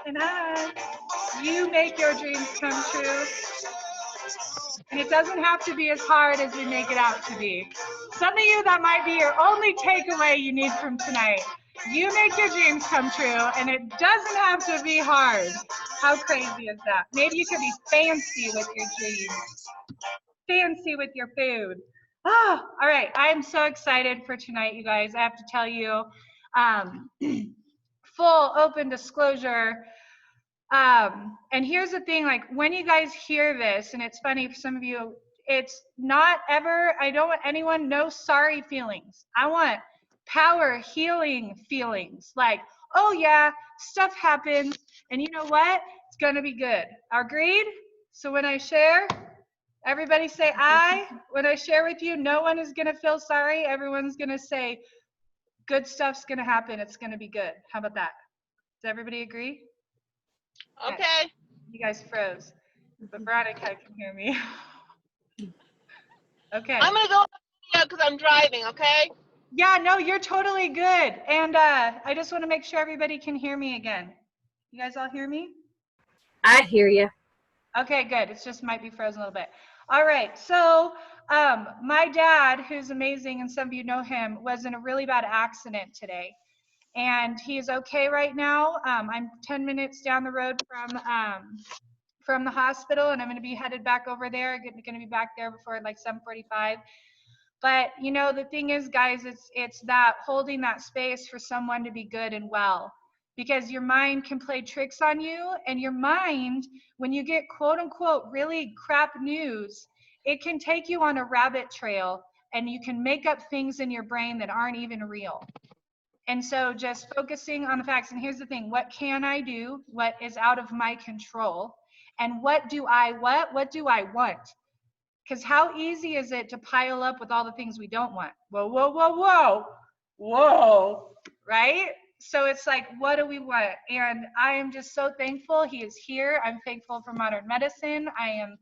And you make your dreams come true. And it doesn't have to be as hard as we make it out to be. Some of you, that might be your only takeaway you need from tonight. You make your dreams come true, and it doesn't have to be hard. How crazy is that? Maybe you could be fancy with your dreams, fancy with your food. Oh, all right. I am so excited for tonight, you guys. I have to tell you, full open disclosure. And here's the thing, like when you guys hear this, and it's funny for some of you, it's not ever, I don't want anyone, no sorry feelings. I want power healing feelings. Like, oh yeah, stuff happens, and you know what? It's gonna be good. Agreed? So when I share, everybody say I. When I share with you, no one is gonna feel sorry. Everyone's gonna say, good stuff's gonna happen. It's gonna be good. How about that? Does everybody agree? Okay. You guys froze, but Veronica can hear me. Okay. I'm gonna go because I'm driving. Okay. Yeah, no, you're totally good. And I just want to make sure everybody can hear me again. You guys all hear me? I hear you. Okay, good. It's just might be frozen a little bit. All right. So my dad, who's amazing, and some of you know him, was in a really bad accident today. And he's okay right now. I'm 10 minutes down the road from the hospital, and I'm going to be headed back over there. I'm going to be back there before like 7:45. But you know, the thing is, guys, it's that holding that space for someone to be good and well, because your mind can play tricks on you, and your mind, when you get quote unquote really crap news, it can take you on a rabbit trail, and you can make up things in your brain that aren't even real. And so just focusing on the facts. And here's the thing, what can I do? What is out of my control? And what do I want? Because how easy is it to pile up with all the things we don't want? Whoa, whoa, whoa, whoa, whoa, right? So it's like, what do we want? And I am just so thankful he is here. I'm thankful for modern medicine. I am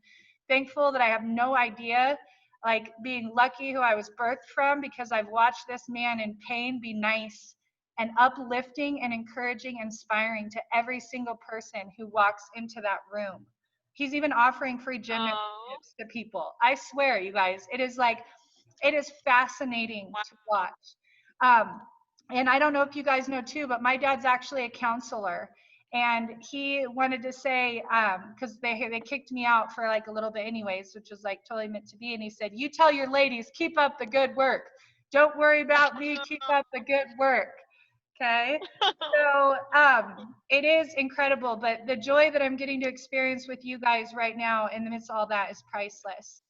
thankful that I have no idea, like being lucky who I was birthed from, because I've watched this man in pain be nice and uplifting and encouraging, inspiring to every single person who walks into that room. He's even offering free gym memberships to people. I swear, you guys, it is fascinating to watch. And I don't know if you guys know too, but my dad's actually a counselor. And he wanted to say, because they kicked me out for like a little bit anyways, which was like totally meant to be. And he said, you tell your ladies, keep up the good work. Don't worry about me, keep up the good work. Okay, so it is incredible, but the joy that I'm getting to experience with you guys right now in the midst of all that is priceless.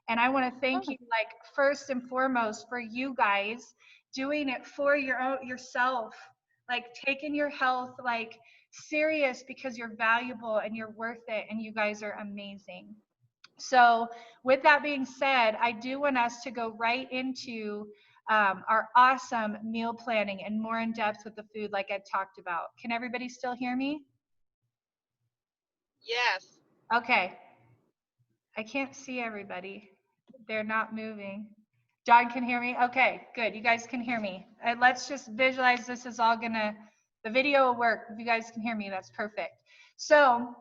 And I want to thank you, like, first and foremost, for you guys doing it for yourself, like taking your health like serious, because you're valuable and you're worth it, and you guys are amazing. So with that being said, I do want us to go right into our awesome meal planning and more in depth with the food like I talked about. Can everybody still hear me? Yes. Okay. I can't see everybody. They're not moving. John can hear me? Okay, good. You guys can hear me. Let's just visualize this is all the video will work. If you guys can hear me, that's perfect. So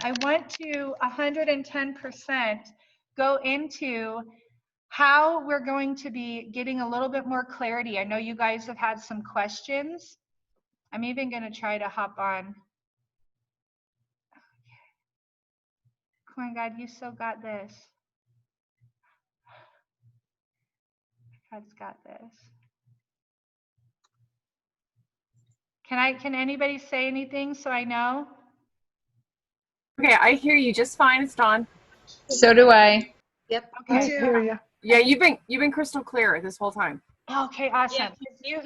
I want to 110% go into how we're going to be getting a little bit more clarity. I know you guys have had some questions. I'm even going to try to hop on. Come on, God, you so got this. God's got this. Can anybody say anything so I know? Okay, I hear you just fine. It's Dawn. So do I. Yep. Okay. Me too. Yeah, you've been crystal clear this whole time. Okay, awesome.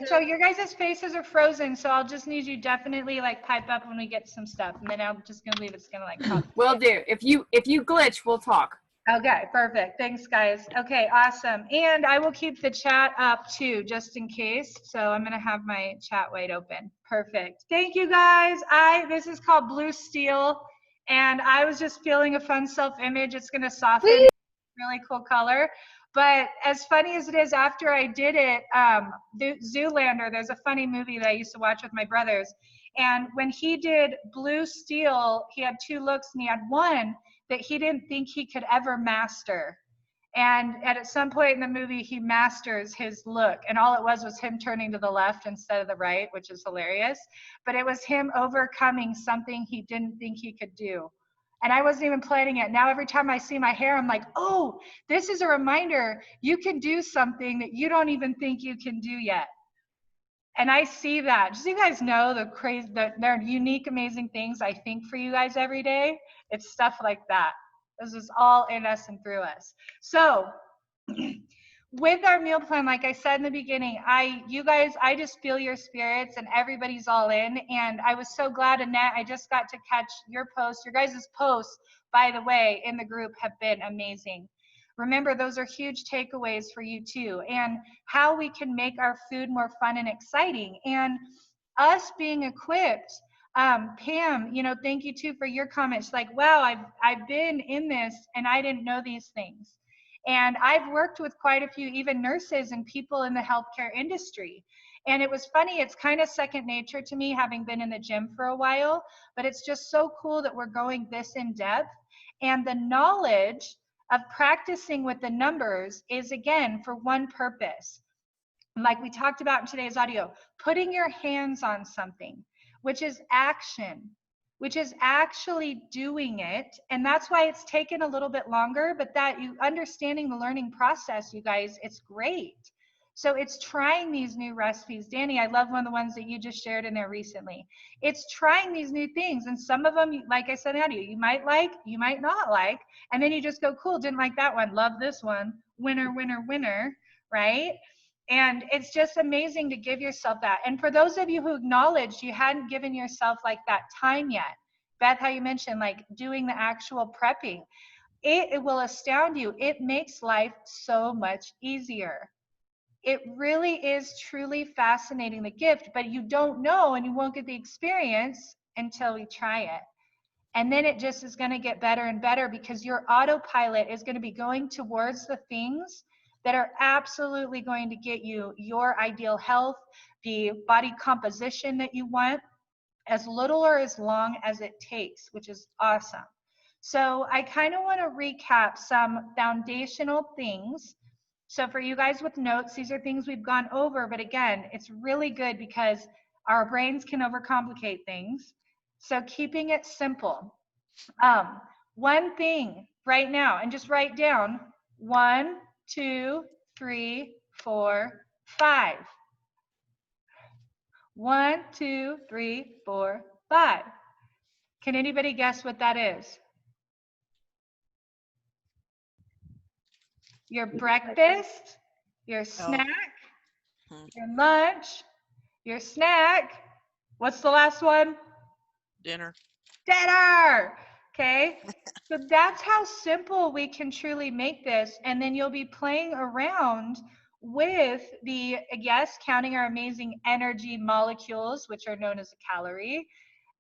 So your guys' faces are frozen, so I'll just need you definitely like pipe up when we get some stuff, and then I'm just gonna leave. It's gonna like pop. Will do. If you glitch, we'll talk. Okay, perfect. Thanks, guys. Okay, awesome. And I will keep the chat up too, just in case. So I'm gonna have my chat wide open. Perfect. Thank you, guys. This is called Blue Steel, and I was just feeling a fun self-image. It's gonna soften. Really cool color. But as funny as it is, after I did it, Zoolander, there's a funny movie that I used to watch with my brothers. And when he did Blue Steel, he had 2 looks and he had one that he didn't think he could ever master. And at some point in the movie, he masters his look. And all it was him turning to the left instead of the right, which is hilarious. But it was him overcoming something he didn't think he could do. And I wasn't even planning it. Now, every time I see my hair, I'm like, oh, this is a reminder you can do something that you don't even think you can do yet. And I see that. Just so you guys know they're unique, amazing things I think for you guys every day. It's stuff like that. This is all in us and through us. So with our meal plan, like I said in the beginning, you guys, I just feel your spirits and everybody's all in. And I was so glad, Annette, I just got to catch your post. Your guys' posts, by the way, in the group have been amazing. Remember, those are huge takeaways for you too, and how we can make our food more fun and exciting. And us being equipped, Pam, thank you too for your comments. Like, wow, I've been in this and I didn't know these things. And I've worked with quite a few, even nurses and people in the healthcare industry. And it was funny, it's kind of second nature to me, having been in the gym for a while, but it's just so cool that we're going this in depth. And the knowledge of practicing with the numbers is, again, for one purpose. Like we talked about in today's audio, putting your hands on something, which is action, which is actually doing it. And that's why it's taken a little bit longer, but that you understanding the learning process, you guys, it's great. So it's trying these new recipes. Danny, I love one of the ones that you just shared in there recently. It's trying these new things. And some of them, like I said, you might like, you might not like. And then you just go, cool, didn't like that one, love this one. Winner, winner, winner, right? And it's just amazing to give yourself that. And for those of you who acknowledged you hadn't given yourself like that time yet, Beth, how you mentioned like doing the actual prepping, it will astound you. It makes life so much easier. It really is truly fascinating, the gift, but you don't know and you won't get the experience until we try it. And then it just is going to get better and better because your autopilot is going to be going towards the things that are absolutely going to get you your ideal health, the body composition that you want, as little or as long as it takes, which is awesome. So I kind of want to recap some foundational things. So for you guys with notes, these are things we've gone over, but again, it's really good because our brains can overcomplicate things. So keeping it simple. One thing right now, and just write down 1, 2, 3, 4, 5. 1, 2, 3, 4, 5. Can anybody guess what that is? Your breakfast, your snack, your lunch, your snack. What's the last one? Dinner. Dinner. Okay. So that's how simple we can truly make this. And then you'll be playing around with the, yes, counting our amazing energy molecules, which are known as a calorie,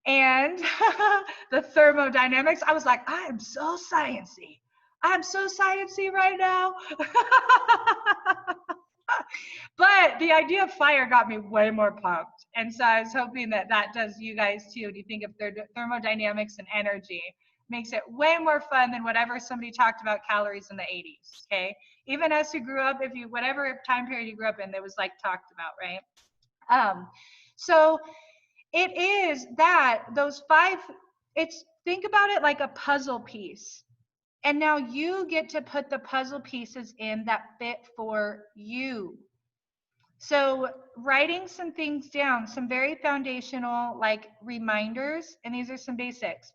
and the thermodynamics. I was like, I am so sciencey. I'm so sciencey right now. But the idea of fire got me way more pumped. And so I was hoping that that does you guys too. When you think of thermodynamics and energy, makes it way more fun than whatever somebody talked about calories in the 80s, okay? Even us who grew up, if you, whatever time period you grew up in, that was like talked about, right? So it is that, those 5, think about it like a puzzle piece. And now you get to put the puzzle pieces in that fit for you. So writing some things down, some very foundational like reminders, and these are some basics.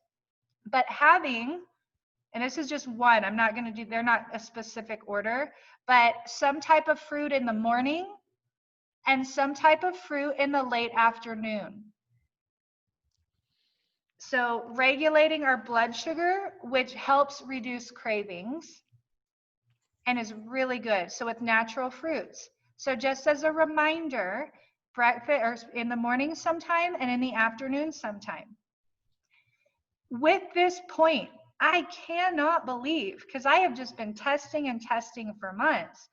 But having, and this is just one, I'm not going to do, they're not a specific order, but some type of fruit in the morning and some type of fruit in the late afternoon. So regulating our blood sugar, which helps reduce cravings and is really good. So with natural fruits. So just as a reminder, breakfast or in the morning sometime and in the afternoon sometime. With this point, I cannot believe, because I have just been testing and testing for months.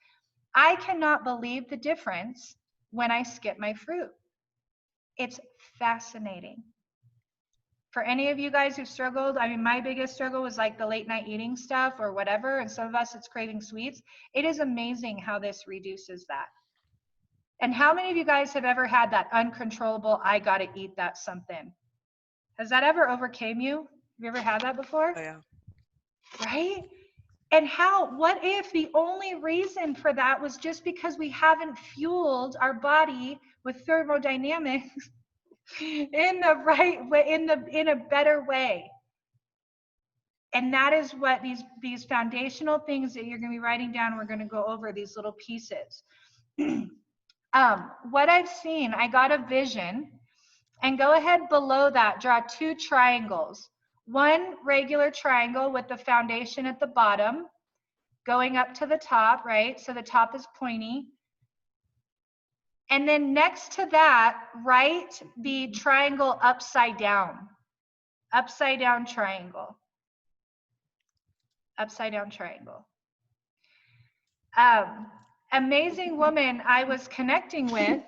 I cannot believe the difference when I skip my fruit. It's fascinating. For any of you guys who struggled, I mean, my biggest struggle was like the late night eating stuff or whatever, and some of us it's craving sweets. It is amazing how this reduces that. And how many of you guys have ever had that uncontrollable, I gotta eat that something? Has that ever overcame you? Have you ever had that before? Oh, yeah. Right? And what if the only reason for that was just because we haven't fueled our body with thermodynamics in the right way, in a better way? And that is what these foundational things that you're going to be writing down, we're going to go over these little pieces. What I've seen, I got a vision, and go ahead below that, draw 2 triangles. One regular triangle with the foundation at the bottom, going up to the top, right? So the top is pointy. And then next to that, write the triangle upside down triangle, upside down triangle. Amazing woman I was connecting with,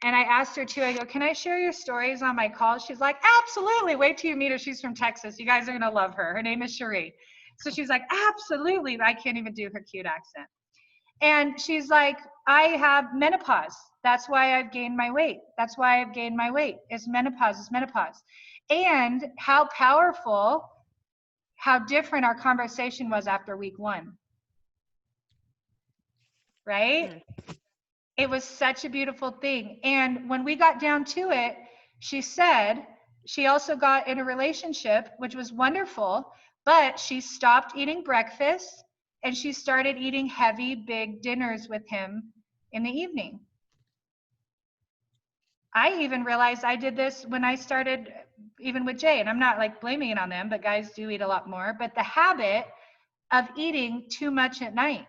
and I asked her too, I go, can I share your stories on my call? She's like, absolutely. Wait till you meet her. She's from Texas. You guys are going to love her. Her name is Cherie. So she's like, absolutely. I can't even do her cute accent. And she's like, I have menopause. That's why I've gained my weight. That's why I've gained my weight. It's menopause. It's menopause. And how powerful, how different our conversation was after week 1. Right? It was such a beautiful thing. And when we got down to it, she said she also got in a relationship, which was wonderful, but she stopped eating breakfast and she started eating heavy, big dinners with him in the evening. I even realized I did this when I started even with Jay, and I'm not like blaming it on them, but guys do eat a lot more, but the habit of eating too much at night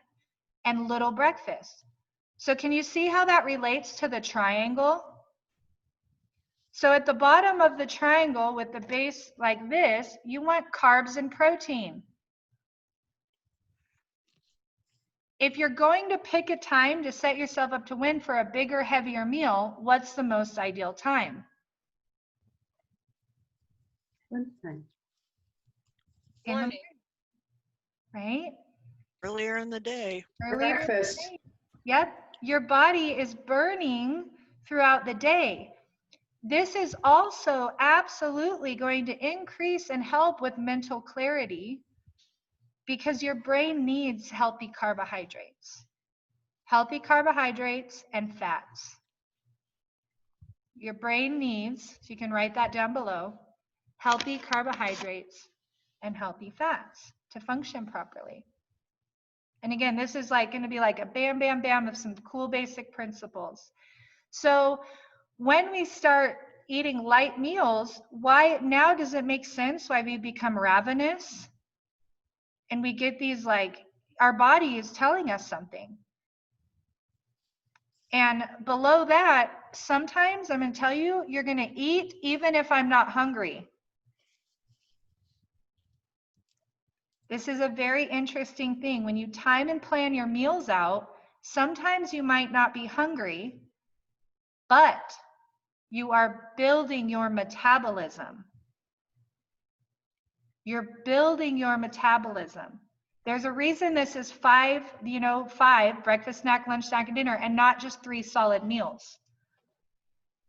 and little breakfast. So can you see how that relates to the triangle? So at the bottom of the triangle with the base like this, you want carbs and protein. If you're going to pick a time to set yourself up to win for a bigger, heavier meal, what's the most ideal time? Lunchtime. Morning. Right? Earlier in the day. Earlier. Breakfast. Yep. Your body is burning throughout the day. This is also absolutely going to increase and help with mental clarity because your brain needs healthy carbohydrates and fats. Your brain needs, so you can write that down below, healthy carbohydrates and healthy fats to function properly. And again, this is like going to be like a bam, bam, bam of some cool basic principles. So when we start eating light meals, why now does it make sense why we become ravenous? And we get these like, our body is telling us something. And below that, sometimes I'm going to tell you, you're going to eat even if I'm not hungry. This is a very interesting thing. When you time and plan your meals out, sometimes you might not be hungry, but you are building your metabolism. You're building your metabolism. There's a reason this is 5, breakfast, snack, lunch, snack, and dinner, and not just 3 solid meals.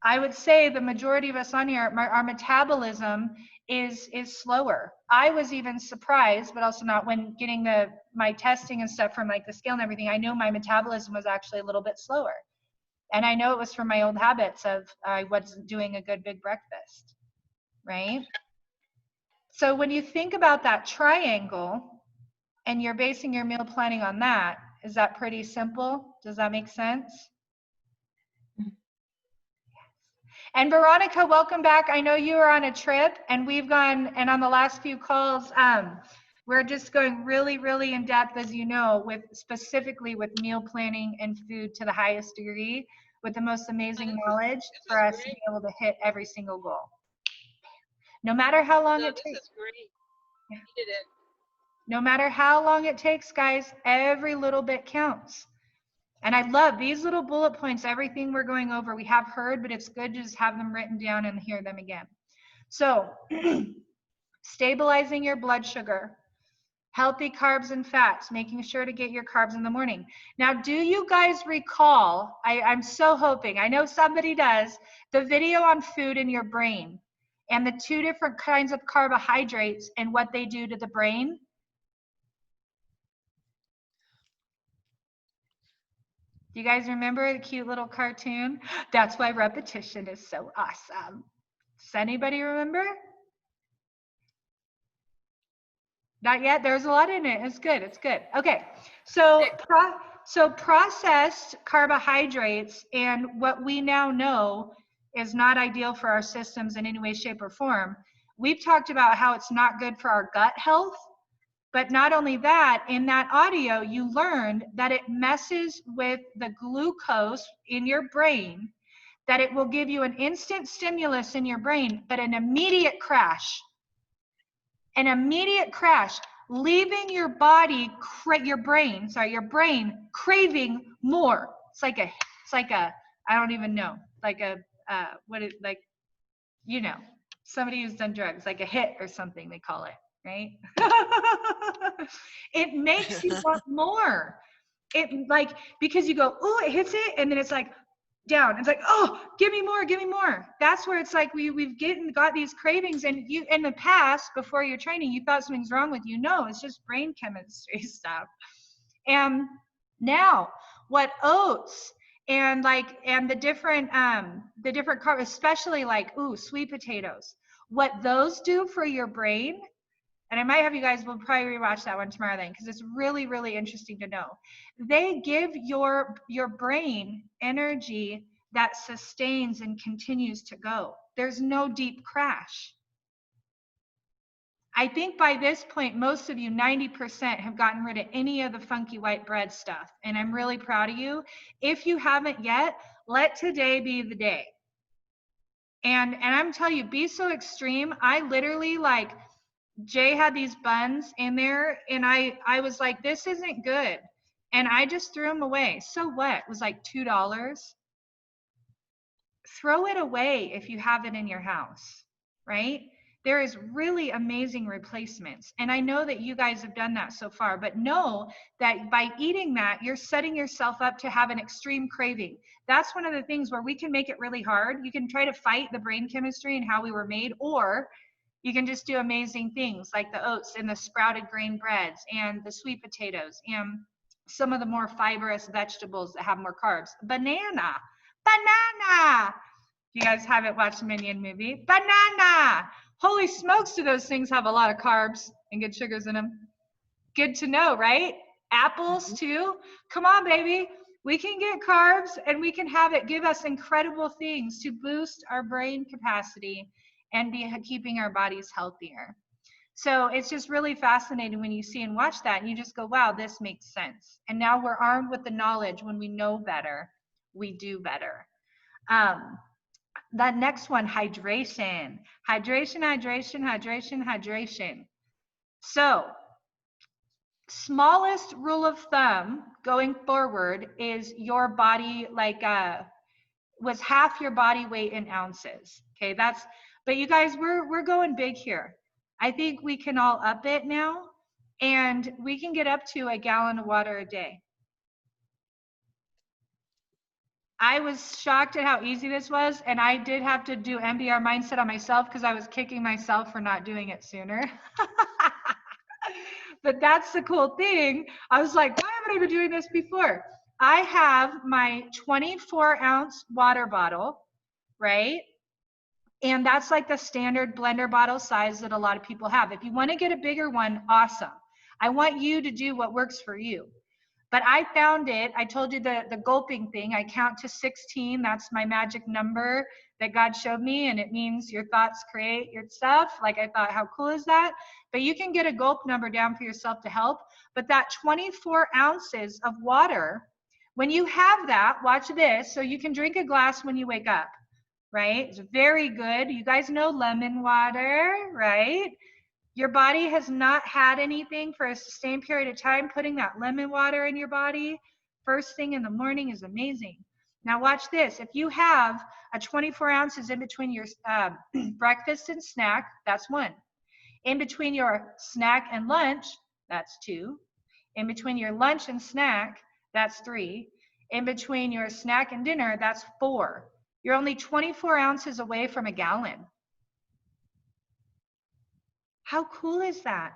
I would say the majority of us on here, our metabolism is slower. I was even surprised, but also not, when getting my testing and stuff from like the scale and everything, I know my metabolism was actually a little bit slower. And I know it was from my old habits of I wasn't doing a good big breakfast, right? So when you think about that triangle and you're basing your meal planning on that, is that pretty simple? Does that make sense? And Veronica, welcome back. I know you were on a trip and we've gone, and on the last few calls, we're just going really, really in depth, as you know, with specifically with meal planning and food to the highest degree, with the most amazing knowledge for us to be able to hit every single goal. No matter how long it takes. This is great. Needed it. No matter how long it takes, guys, every little bit counts. And I love these little bullet points, everything we're going over, we have heard, but it's good to just have them written down and hear them again. So, stabilizing your blood sugar, healthy carbs and fats, making sure to get your carbs in the morning. Now, do you guys recall, I'm so hoping, I know somebody does, the video on food in your brain and the 2 different kinds of carbohydrates and what they do to the brain? Do you guys remember the cute little cartoon? That's why repetition is so awesome. Does anybody remember? Not yet. There's a lot in it. It's good. It's good. Okay. So processed carbohydrates and what we now know is not ideal for our systems in any way, shape, or form. We've talked about how it's not good for our gut health. But not only that, in that audio, you learned that it messes with the glucose in your brain, that it will give you an instant stimulus in your brain, but an immediate crash, leaving your body, your brain craving more. It's like a, I don't even know, like a, somebody who's done drugs, like a hit or something, they call it. Right? It makes you want more. Because you go, oh, it hits it, and then it's like down. It's like, oh, give me more, give me more. That's where it's like we've got these cravings, and you in the past, before your training, you thought something's wrong with you. No, it's just brain chemistry stuff. And now, what oats and the different carbs, especially sweet potatoes, what those do for your brain. And I might have you guys, we'll probably rewatch that one tomorrow then, because it's really, really interesting to know. They give your brain energy that sustains and continues to go. There's no deep crash. I think by this point, most of you, 90%, have gotten rid of any of the funky white bread stuff. And I'm really proud of you. If you haven't yet, let today be the day. And I'm telling you, be so extreme. I literally Jay had these buns in there, and I was like, this isn't good. And I just threw them away. So what? It was like $2. Throw it away if you have it in your house, right? There is really amazing replacements. And I know that you guys have done that so far, but know that by eating that, you're setting yourself up to have an extreme craving. That's one of the things where we can make it really hard. You can try to fight the brain chemistry and how we were made, or you can just do amazing things like the oats and the sprouted grain breads and the sweet potatoes and some of the more fibrous vegetables that have more carbs. Banana. You guys haven't watched the Minion movie? Banana. Holy smokes, do those things have a lot of carbs and good sugars in them. Good to know, right? Apples too. Come on, baby. We can get carbs and we can have it give us incredible things to boost our brain capacity and be keeping our bodies healthier. So it's just really fascinating when you see and watch that and you just go, wow, this makes sense. And now we're armed with the knowledge. When we know better, we do better. That next one, hydration. Hydration. So smallest rule of thumb going forward is your body was half your body weight in ounces. Okay, but you guys, we're going big here. I think we can all up it now, and we can get up to a gallon of water a day. I was shocked at how easy this was, and I did have to do MBR mindset on myself because I was kicking myself for not doing it sooner. But that's the cool thing. I was like, why haven't I been doing this before? I have my 24-ounce water bottle, right? And that's like the standard blender bottle size that a lot of people have. If you want to get a bigger one, awesome. I want you to do what works for you. But I found it, I told you the gulping thing, I count to 16, that's my magic number that God showed me, and it means your thoughts create your stuff. Like, I thought, how cool is that? But you can get a gulp number down for yourself to help. But that 24 ounces of water, when you have that, watch this, so you can drink a glass when you wake up, right? It's very good. You guys know lemon water, right? Your body has not had anything for a sustained period of time. Putting that lemon water in your body first thing in the morning is amazing. Now watch this. If you have a 24 ounces in between your breakfast and snack, that's 1. In between your snack and lunch, that's 2. In between your lunch and snack, that's 3. In between your snack and dinner, that's 4. You're only 24 ounces away from a gallon. How cool is that?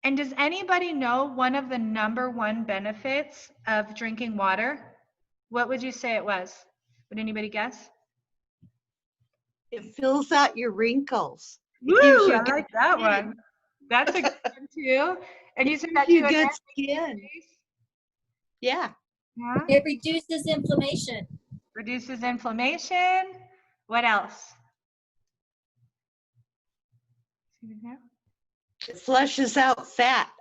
And does anybody know one of the #1 benefits of drinking water? What would you say it was? Would anybody guess? It fills out your wrinkles. It Woo, gives you I good like that skin. one. That's a good one too. And you said that Gives too. you good Annette? skin. Yeah. Yeah. It reduces inflammation. Reduces inflammation. What else? It flushes out fat.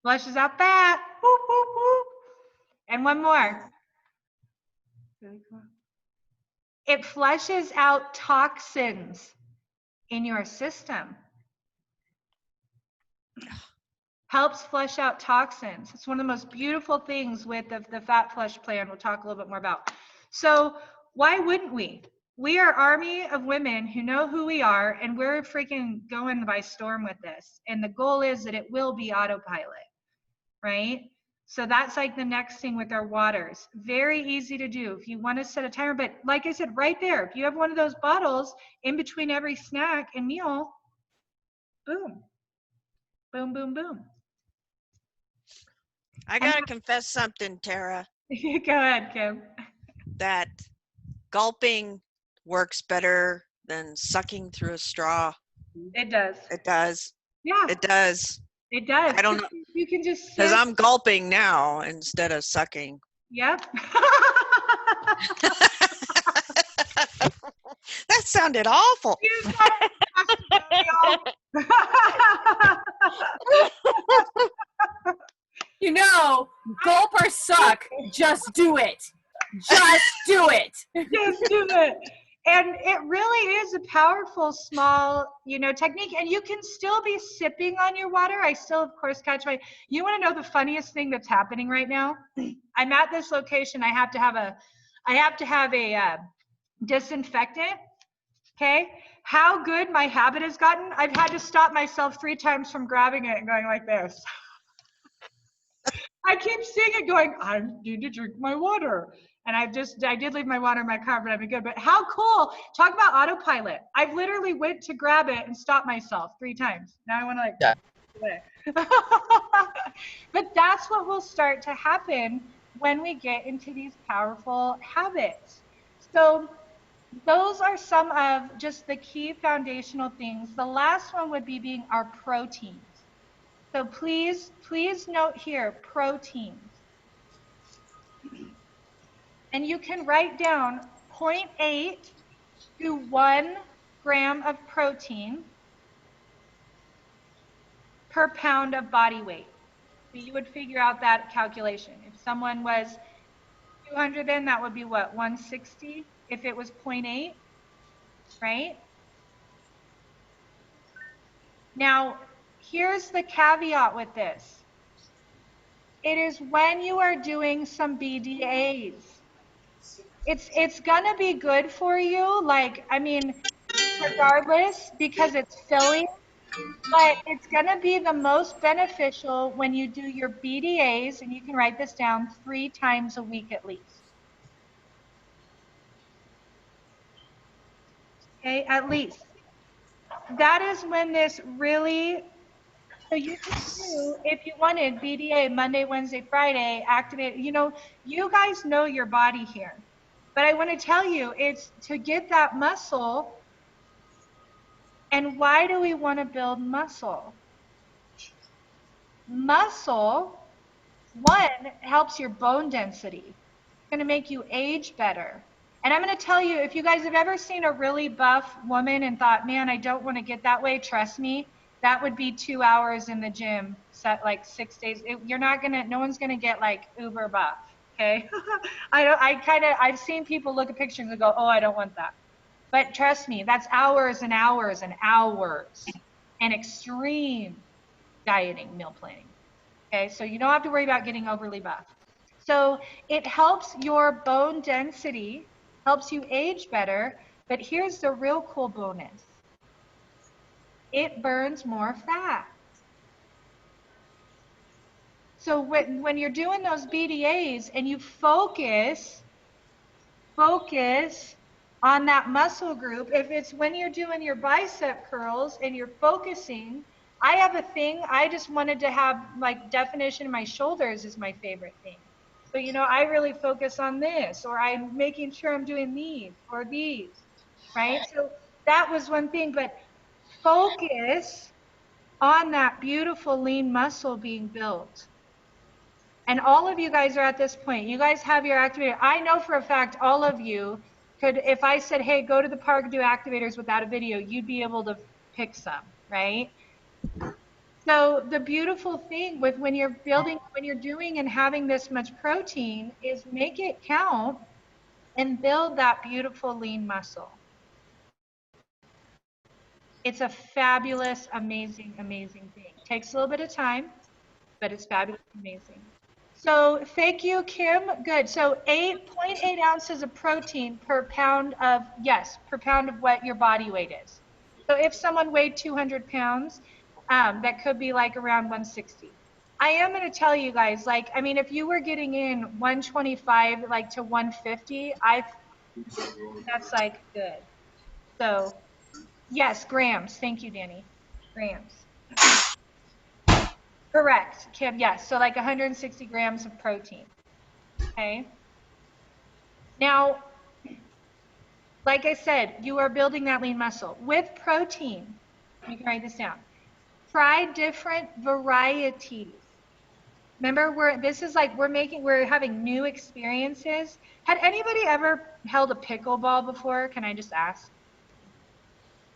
Flushes out fat. Whoop, whoop, whoop. And one more. Really cool. It flushes out toxins in your system. Helps flush out toxins. It's one of the most beautiful things with the Fat Flush plan we'll talk a little bit more about. So why wouldn't we? We are army of women who know who we are, and we're freaking going by storm with this. And the goal is that it will be autopilot, right? So that's like the next thing with our waters. Very easy to do if you want to set a timer. But like I said, right there, if you have one of those bottles in between every snack and meal, boom, boom, boom, boom. I gotta confess something, Tara, Go ahead, Kim. that gulping works better than sucking through a straw. It does. It does. Yeah, It does. it does. I don't know. You can just Because sip. I'm gulping now instead of sucking. Yep. That sounded awful. You guys You know, gulp or suck, just do it. Just do it. just do it. And it really is a powerful, small, technique. And you can still be sipping on your water. I still, of course, you want to know the funniest thing that's happening right now? I'm at this location. I have to have a disinfectant. Okay. How good my habit has gotten. I've had to stop myself 3 times from grabbing it and going like this. I keep seeing it going, I need to drink my water. And I did leave my water in my car, but I've been good. But how cool. Talk about autopilot. I've literally went to grab it and stop myself 3 times. Now I want to But that's what will start to happen when we get into these powerful habits. So those are some of just the key foundational things. The last one would be being our proteins. So please note here, proteins. And you can write down 0.8 to 1 gram of protein per pound of body weight. So you would figure out that calculation. If someone was 200, then that would be what, 160 if it was 0.8, right? Now, here's the caveat with this. It is when you are doing some BDAs. It's gonna be good for you, regardless, because it's filling, but it's gonna be the most beneficial when you do your BDAs, and you can write this down 3 times a week at least. Okay, at least. That is when this really, so you can do, if you wanted BDA Monday, Wednesday, Friday, activate, you guys know your body here. But I want to tell you, it's to get that muscle. And why do we want to build muscle? Muscle, one, helps your bone density. It's going to make you age better. And I'm going to tell you, if you guys have ever seen a really buff woman and thought, man, I don't want to get that way, trust me, that would be 2 hours in the gym, set like 6 days. No one's going to get like uber buff. Okay. I've seen people look at pictures and go, oh, I don't want that. But trust me, that's hours and hours and hours. and extreme dieting meal planning. Okay, so you don't have to worry about getting overly buff. So it helps your bone density, helps you age better, but here's the real cool bonus. It burns more fat. So when you're doing those BDAs and you focus on that muscle group, if it's when you're doing your bicep curls and you're focusing, I have a thing, I just wanted to have like definition in my shoulders is my favorite thing. So, you know, I really focus on this, or I'm making sure I'm doing these or these, right? So that was one thing, but focus on that beautiful lean muscle being built. And all of you guys are at this point. You guys have your activator. I know for a fact all of you could, if I said, hey, go to the park and do activators without a video, you'd be able to pick some, right? So the beautiful thing with when you're building, when you're doing and having this much protein is make it count and build that beautiful lean muscle. It's a fabulous, amazing, amazing thing. Takes a little bit of time, but it's fabulous, amazing. So thank you, Kim. Good. So 8.8 ounces of protein per pound of, yes, per pound of what your body weight is. So if someone weighed 200 pounds, that could be like around 160. I am going to tell you guys, like, I mean, if you were getting in 125, like to 150, that's like good. So yes, grams. Thank you, Danny. Grams. Correct, Kim. Yes. So like 160 grams of protein. Okay. Now, like I said, you are building that lean muscle with protein. You can write this down. Try different varieties. Remember, we're having new experiences. Had anybody ever held a pickleball before? Can I just ask?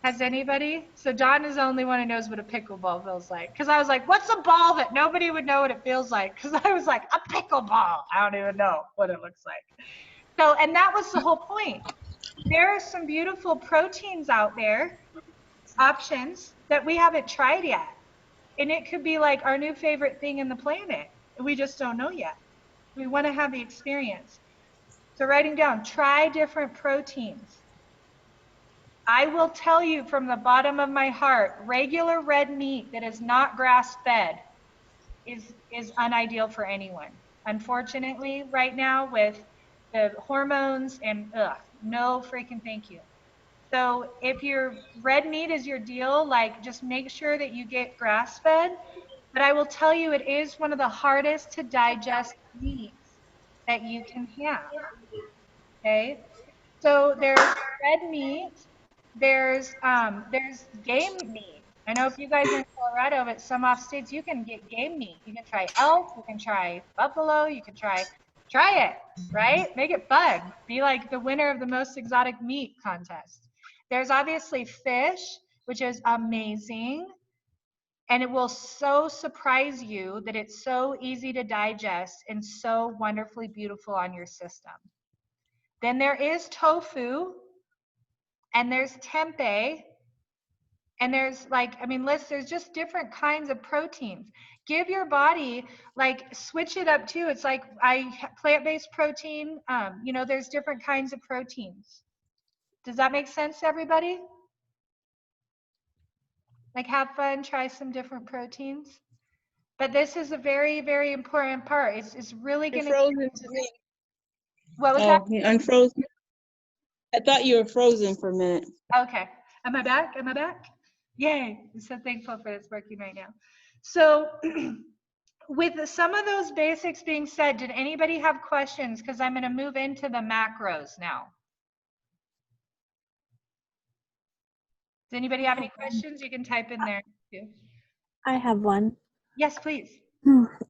Has anybody? So Don is the only one who knows what a pickleball feels like. Because I was like, what's a ball that nobody would know what it feels like? Because I was like, a pickleball. I don't even know what it looks like. So, and that was the whole point. There are some beautiful proteins out there, options that we haven't tried yet. And it could be like our new favorite thing in the planet. We just don't know yet. We want to have the experience. So writing down, try different proteins. I will tell you from the bottom of my heart, regular red meat that is not grass-fed is unideal for anyone. Unfortunately, right now with the hormones and no freaking thank you. So if your red meat is your deal, like just make sure that you get grass-fed. But I will tell you, it is one of the hardest to digest meats that you can have. Okay, so there's red meat, there's game meat. I know if you guys are in Colorado, but some off states you can get game meat. You can try elk, you can try buffalo, you can try it, right? Make it fun. Be like the winner of the most exotic meat contest. There's obviously fish, which is amazing. And it will so surprise you that it's so easy to digest and so wonderfully beautiful on your system. Then there is tofu, and there's tempeh, and there's like, I mean, there's just different kinds of proteins. Give your body, like, switch it up too. It's like plant-based protein, you know, there's different kinds of proteins. Does that make sense to everybody? Like, have fun, try some different proteins. But this is a very, very important part. It's really going to. Frozen to me. What was that? You unfrozen. I thought you were frozen for a minute. Okay. Am I back? Am I back? Yay. I'm so thankful for this working right now. So with some of those basics being said, did anybody have questions? Because I'm going to move into the macros now. Does anybody have any questions? You can type in there too. I have one. Yes, please.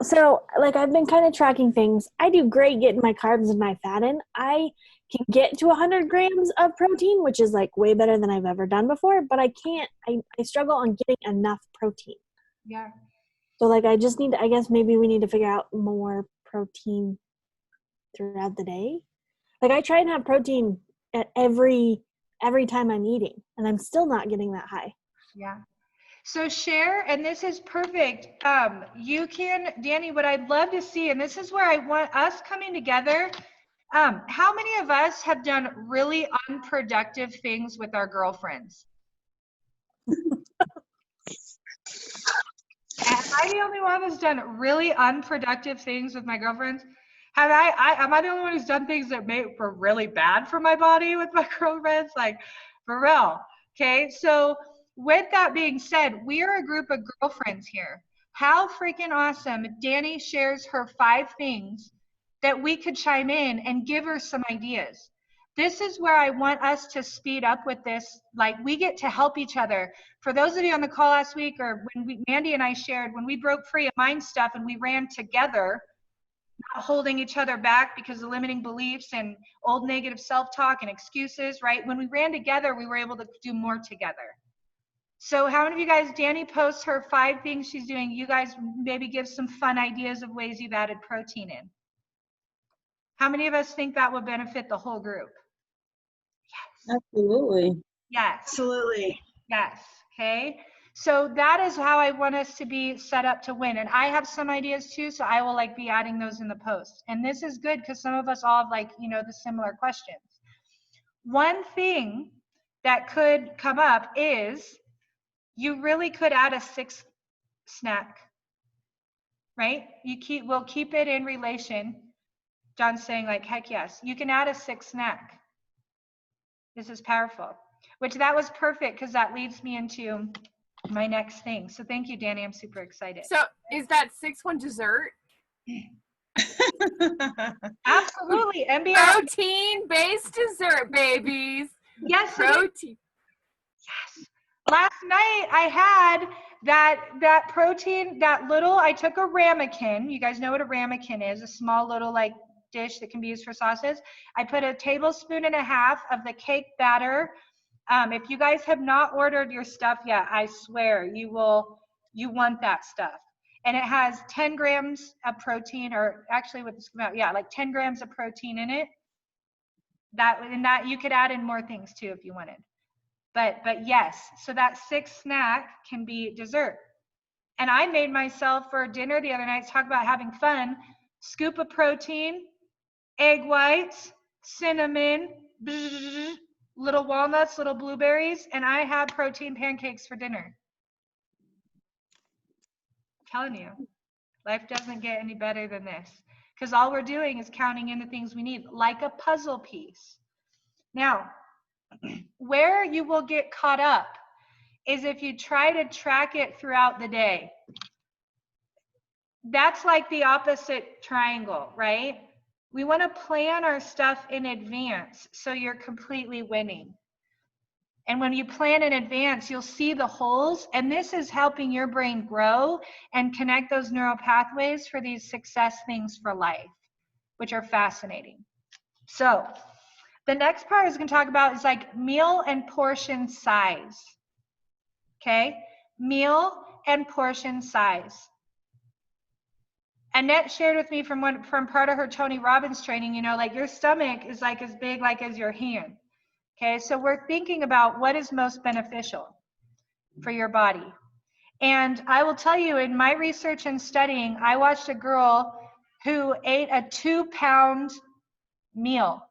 So, like, I've been kind of tracking things. I do great getting my carbs and my fat in. I can get to 100 grams of protein, which is like way better than I've ever done before, but I can't, I struggle on getting enough protein. Yeah. So, like, I just need, I guess maybe we need to figure out more protein throughout the day. Like, I try and have protein at every time I'm eating, and I'm still not getting that high. Yeah. So share, and this is perfect. You can, Danny, what I'd love to see, and this is where I want us coming together. How many of us have done really unproductive things with our girlfriends? Am I the only one who's done really unproductive things with my girlfriends? Am I the only one who's done things that were really bad for my body with my girlfriends? Like, for real. Okay, so with that being said, we are a group of girlfriends here. How freaking awesome if Danny shares her 5 things that we could chime in and give her some ideas. This is where I want us to speed up with this. Like, we get to help each other. For those of you on the call last week, or when Mandy and I shared, when we broke free of mind stuff and we ran together, not holding each other back because of limiting beliefs and old negative self-talk and excuses, right? When we ran together, we were able to do more together. So how many of you guys, Danny posts her 5 things she's doing. You guys maybe give some fun ideas of ways you've added protein in. How many of us think that would benefit the whole group? Absolutely. Yes. Absolutely. Yes. Okay. So that is how I want us to be set up to win. And I have some ideas too, so I will like be adding those in the post. And this is good because some of us all have like, you know, the similar questions. One thing that could come up is you really could add a 6th snack, right? We'll keep it in relation. John's saying like, heck yes, you can add a 6th snack. This is powerful, which that was perfect because that leads me into my next thing. So thank you, Danny. I'm super excited. So is that 6th one dessert? Absolutely. MBR. Protein-based dessert, babies. Yes, it is. Protein. Yes. Last night I had that protein, I took a ramekin. You guys know what a ramekin is, a small little like dish that can be used for sauces. I put a tablespoon and a half of the cake batter. If you guys have not ordered your stuff yet, I swear you want that stuff. And it has 10 grams of protein, or actually with this amount, yeah, like 10 grams of protein in it. That you could add in more things too if you wanted. But yes, so that 6th snack can be dessert. And I made myself for dinner the other night, talk about having fun, scoop of protein, egg whites, cinnamon, little walnuts, little blueberries, and I had protein pancakes for dinner. I'm telling you, life doesn't get any better than this, because all we're doing is counting in the things we need, like a puzzle piece. Now, where you will get caught up is if you try to track it throughout the day. That's like the opposite triangle, right? We want to plan our stuff in advance so you're completely winning. And when you plan in advance, you'll see the holes, and this is helping your brain grow and connect those neural pathways for these success things for life, which are fascinating. So the next part I was going to talk about is like meal and portion size. Okay, meal and portion size. Annette shared with me from part of her Tony Robbins training, you know, like your stomach is like as big like as your hand. Okay, so we're thinking about what is most beneficial for your body. And I will tell you, in my research and studying, I watched a girl who ate a 2-pound meal.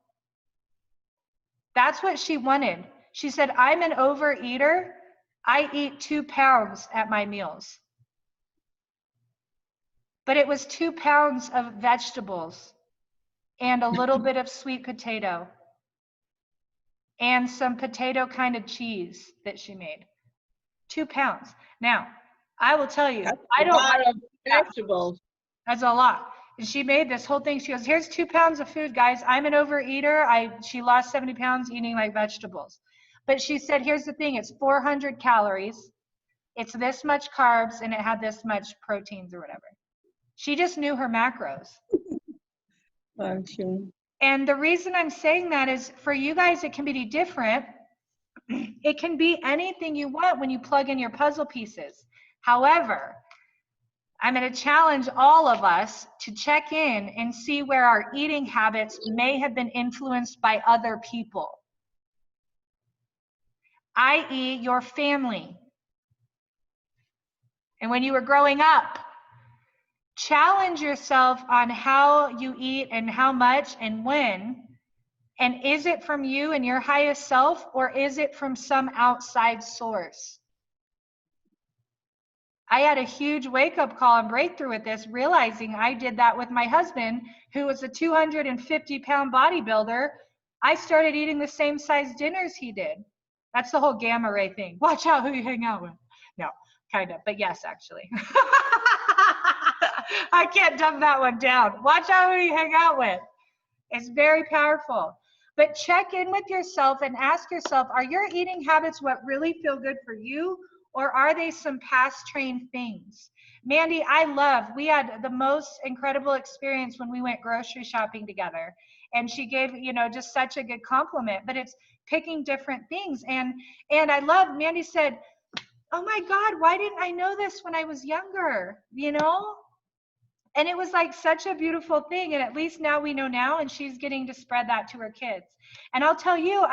That's what she wanted. She said, I'm an overeater. I eat 2 pounds at my meals. But it was 2 pounds of vegetables and a little bit of sweet potato and some potato kind of cheese that she made. 2 pounds. Now, I will tell you, I don't lot like of vegetables. That's a lot. And she made this whole thing. She goes, here's 2 pounds of food, guys. I'm an overeater. She lost 70 pounds eating like vegetables. But she said, here's the thing. It's 400 calories. It's this much carbs, and it had this much proteins or whatever. She just knew her macros. And the reason I'm saying that is for you guys, it can be different. It can be anything you want when you plug in your puzzle pieces. However, I'm going to challenge all of us to check in and see where our eating habits may have been influenced by other people, i.e. your family, and when you were growing up. Challenge yourself on how you eat and how much and when. And is it from you and your highest self, or is it from some outside source? I had a huge wake-up call and breakthrough with this, realizing I did that with my husband, who was a 250-pound bodybuilder. I started eating the same size dinners he did. That's the whole gamma ray thing. Watch out who you hang out with. No, kind of, but yes, actually. I can't dumb that one down. Watch out who you hang out with. It's very powerful. But check in with yourself and ask yourself, are your eating habits what really feel good for you, or are they some past trained things? Mandy, we had the most incredible experience when we went grocery shopping together. And she gave, just such a good compliment, but it's picking different things. And I love, Mandy said, oh my God, why didn't I know this when I was younger? And it was like such a beautiful thing. And at least now we know now, and she's getting to spread that to her kids. And I'll tell you,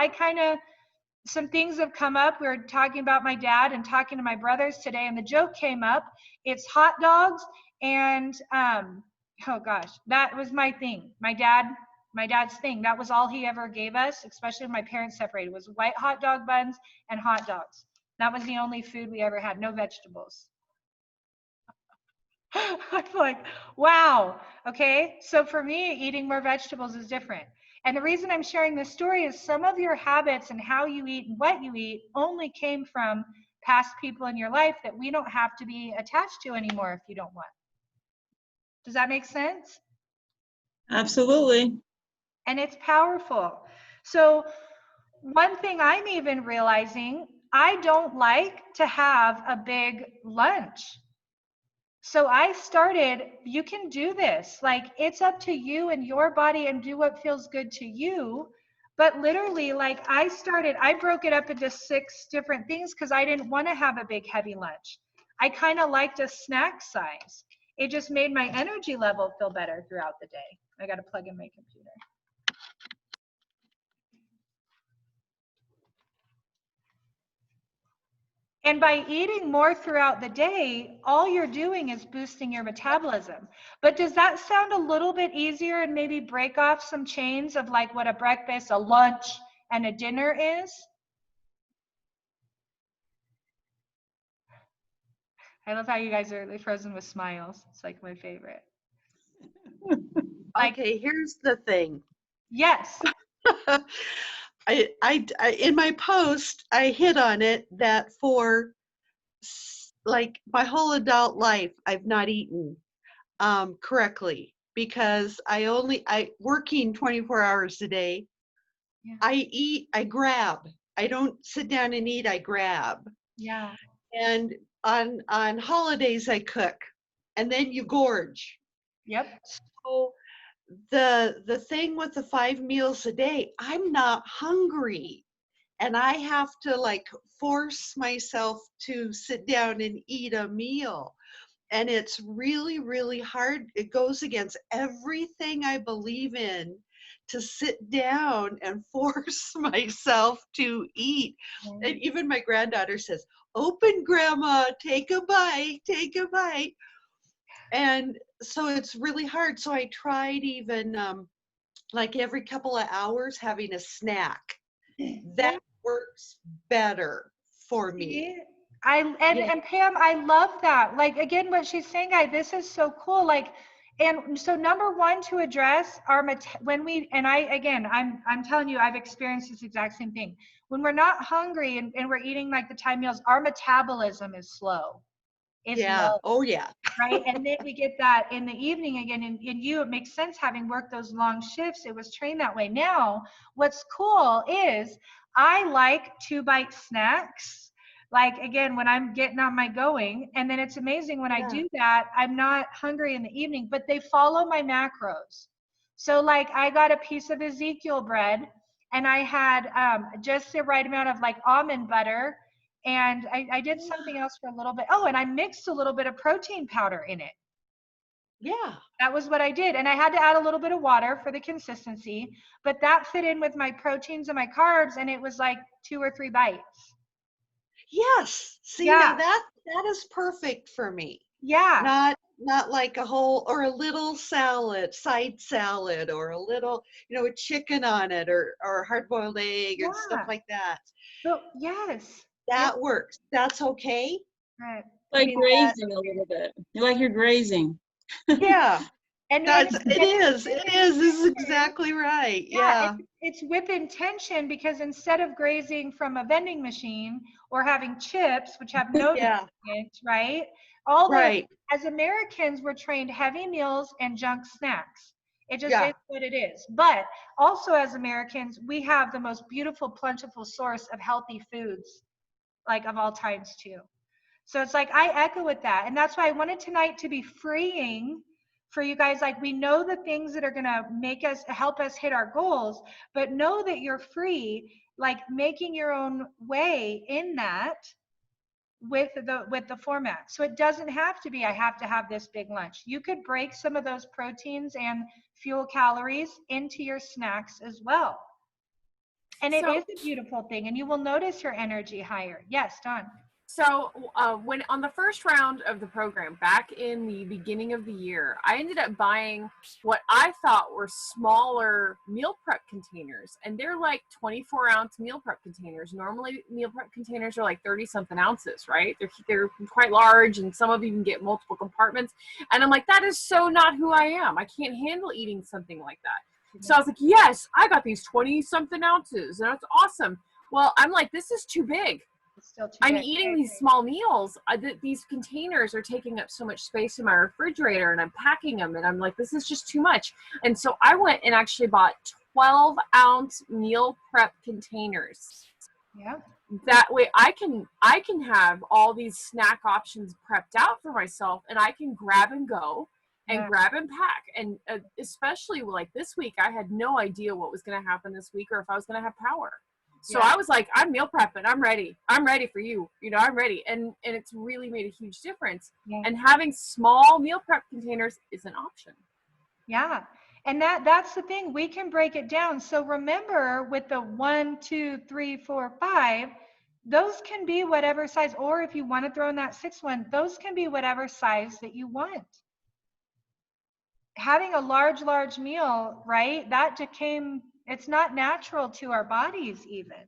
some things have come up. We were talking about my dad and talking to my brothers today, and the joke came up. It's hot dogs and, oh gosh, that was my thing. My dad's thing. That was all he ever gave us, especially when my parents separated, was white hot dog buns and hot dogs. That was the only food we ever had, no vegetables. I'm like, wow. Okay. So for me, eating more vegetables is different. And the reason I'm sharing this story is some of your habits and how you eat and what you eat only came from past people in your life that we don't have to be attached to anymore if you don't want. Does that make sense? Absolutely. And it's powerful. So one thing I'm even realizing, I don't like to have a big lunch. So I started, you can do this. Like, it's up to you and your body, and do what feels good to you. But literally, like, I broke it up into 6 different things because I didn't want to have a big, heavy lunch. I kind of liked a snack size. It just made my energy level feel better throughout the day. I got to plug in my computer. And by eating more throughout the day, all you're doing is boosting your metabolism. But does that sound a little bit easier and maybe break off some chains of like what a breakfast, a lunch, and a dinner is? I love how you guys are really frozen with smiles. It's like my favorite. Okay, here's the thing. Yes. I in my post, I hit on it that for like my whole adult life, I've not eaten correctly because I working 24 hours a day. Yeah. I grab. I don't sit down and eat, I grab. Yeah. And on holidays I cook, and then you gorge. Yep. So the thing with the 5 meals a day, I'm not hungry, and I have to like force myself to sit down and eat a meal, and it's really, really hard. It goes against everything I believe in to sit down and force myself to eat. And even my granddaughter says, open, grandma, take a bite, take a bite. And so it's really hard. So I tried even like every couple of hours having a snack. That works better for me. And Pam, I love that. Like, again, what she's saying, this is so cool. Like, and so number one to address our I'm telling you, I've experienced this exact same thing. When we're not hungry and we're eating like the time meals, our metabolism is slow. Low, Oh yeah. right? And then we get that in the evening again. And you, it makes sense having worked those long shifts. It was trained that way. Now, what's cool is I like 2-bite snacks. Like, again, when I'm getting on my going, and then it's amazing when I do that, I'm not hungry in the evening, but they follow my macros. So like I got a piece of Ezekiel bread, and I had just the right amount of like almond butter, and I did something else for a little bit. Oh, and I mixed a little bit of protein powder in it. Yeah. That was what I did. And I had to add a little bit of water for the consistency, but that fit in with my proteins and my carbs, and it was like 2 or 3 bites. Yes. See, now Yeah. that is perfect for me. Yeah. Not like a whole or a little salad, side salad, or a little, a chicken on it, or hard boiled egg and stuff Yeah. like that. So yes. Yep. That works. That's okay. Right. I Like mean, grazing a little bit. You like you're grazing. Yeah. and It is. It is. This is exactly right. yeah, Yeah. it's with intention, because instead of grazing from a vending machine or having chips, which have no Yeah. nutrients, right? All the Right. As Americans, we're trained heavy meals and junk snacks. It just Yeah. is what it is. But also, as Americans, we have the most beautiful, plentiful source of healthy foods, like of all times too. So it's like I echo with that. And that's why I wanted tonight to be freeing for you guys. Like, we know the things that are going to help us hit our goals, but know that you're free, like making your own way in that with the format. So it doesn't have to be, I have to have this big lunch. You could break some of those proteins and fuel calories into your snacks as well. And it So- is a beautiful thing, and you will notice your energy higher. Yes, Dawn. So when on the first round of the program, back in the beginning of the year, I ended up buying what I thought were smaller meal prep containers, and they're like 24-ounce meal prep containers. Normally, meal prep containers are like 30-something ounces, right? They're quite large, and some of you can get multiple compartments. And I'm like, that is so not who I am. I can't handle eating something like that. So I was like, yes, I got these 20-something ounces, and it's awesome. Well, I'm like, this is too big. It's still too I'm big. eating these small meals. These containers are taking up so much space in my refrigerator, and I'm packing them, and I'm like, this is just too much. And so I went and actually bought 12-ounce meal prep containers. Yeah. That way I can have all these snack options prepped out for myself, and I can grab and go and Yeah. grab and pack. And especially like this week, I had no idea what was going to happen this week or if I was going to have power. So Yeah. I was like, I'm meal prepping. I'm ready. I'm ready for you. I'm ready. And it's really made a huge difference. Yeah. And having small meal prep containers is an option. Yeah. And that's the thing. We can break it down. So remember, with the 1, 2, 3, 4, 5, those can be whatever size, or if you want to throw in that 6th one, those can be whatever size that you want. Having a large meal, right? It's not natural to our bodies even.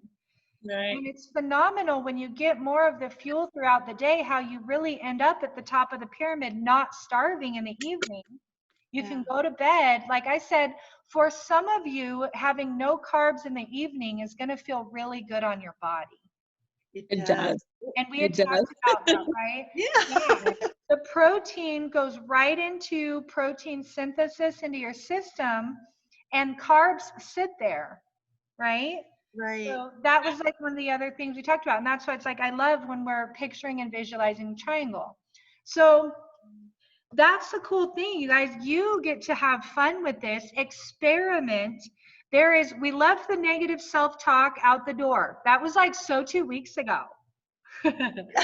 Right. And it's phenomenal when you get more of the fuel throughout the day, how you really end up at the top of the pyramid, not starving in the evening. You can go to bed. Like I said, for some of you, having no carbs in the evening is going to feel really good on your body. It does. And we It had does. talked about that, right? Yeah. The protein goes right into protein synthesis into your system, and carbs sit there, right? Right. So that was like one of the other things we talked about. And that's why it's like, I love when we're picturing and visualizing triangle. So that's the cool thing, you guys. You get to have fun with this, experiment. We left the negative self-talk out the door. That was like 2 weeks ago. So that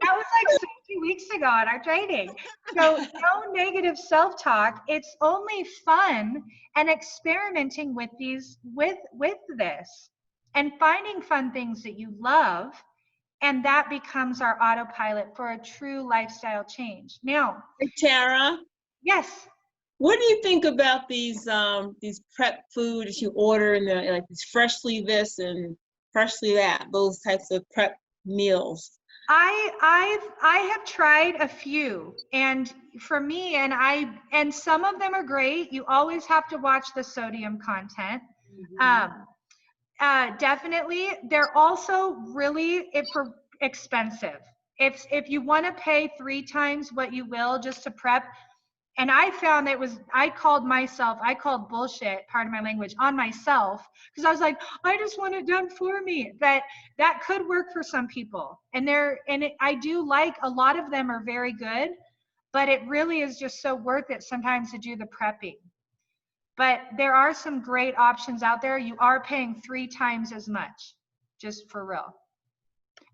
was like 2 weeks ago at our training. So no negative self-talk. It's only fun and experimenting with this and finding fun things that you love. And that becomes our autopilot for a true lifestyle change. Now, Hey, Tara, yes. what do you think about these prep food that you order and they're like it's freshly this and freshly that, those types of prep meals? I have tried a few, and for me, and some of them are great. You always have to watch the sodium content. Definitely. They're also really expensive. If you want to pay 3 times what you will just to prep, and I found I called bullshit, pardon my language, on myself, because I was like, I just want it done for me. That could work for some people. I do like, a lot of them are very good, but it really is just so worth it sometimes to do the prepping. But there are some great options out there. You are paying 3 times as much, just for real.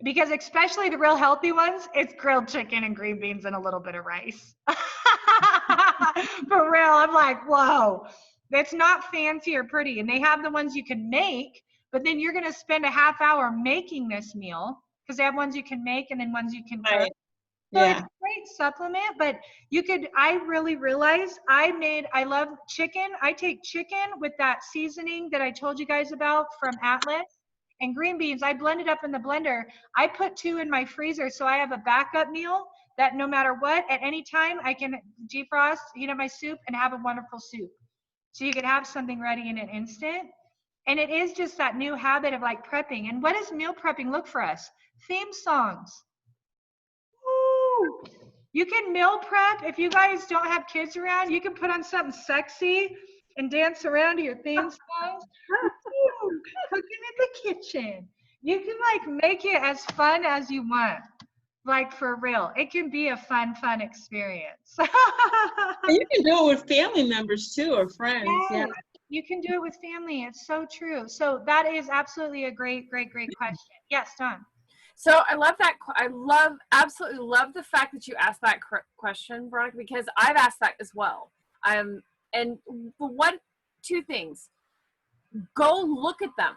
Because especially the real healthy ones, it's grilled chicken and green beans and a little bit of rice. For real, I'm like, whoa, that's not fancy or pretty. And they have the ones you can make, but then you're going to spend a half hour making this meal because they have ones you can make and then ones you can cook. Right. So it's Yeah. a great supplement, but I really realized I love chicken. I take chicken with that seasoning that I told you guys about from Atlas and green beans. I blend it up in the blender. I put 2 in my freezer so I have a backup meal that no matter what, at any time I can defrost, heat up my soup and have a wonderful soup. So you can have something ready in an instant. And it is just that new habit of like prepping. And what does meal prepping look for us? Theme songs. Woo! You can meal prep. If you guys don't have kids around, you can put on something sexy and dance around to your theme songs. Woo! Cooking in the kitchen. You can like make it as fun as you want. Like for real. It can be a fun experience. And you can do it with family members too, or friends. Yes, Yeah. you can do it with family. It's so true. So that is absolutely a great question. Yes, Dawn. So I love that. Absolutely love the fact that you asked that question, Veronica, because I've asked that as well. And what 2 things? Go look at them.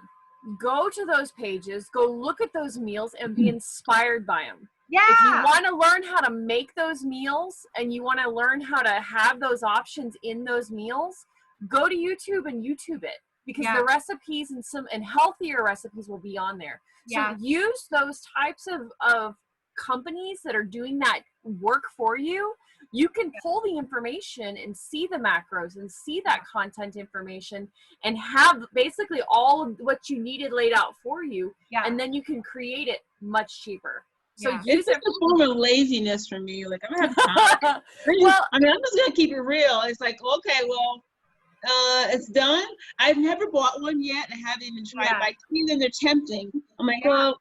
Go to those pages. Go look at those meals and be inspired by them. Yeah. If you want to learn how to make those meals and you want to learn how to have those options in those meals, go to YouTube and YouTube it, because the recipes and healthier recipes will be on there. So use those types of companies that are doing that work for you. You can pull the information and see the macros and see that content information and have basically all of what you needed laid out for you. Yeah. And then you can create it much cheaper. So Yeah. use It's just a form of laziness for me. Like, I don't have time. I'm just gonna keep it real. It's like, okay, well, it's done. I've never bought one yet. I haven't even tried. But I see them; they're tempting. I'm like, well,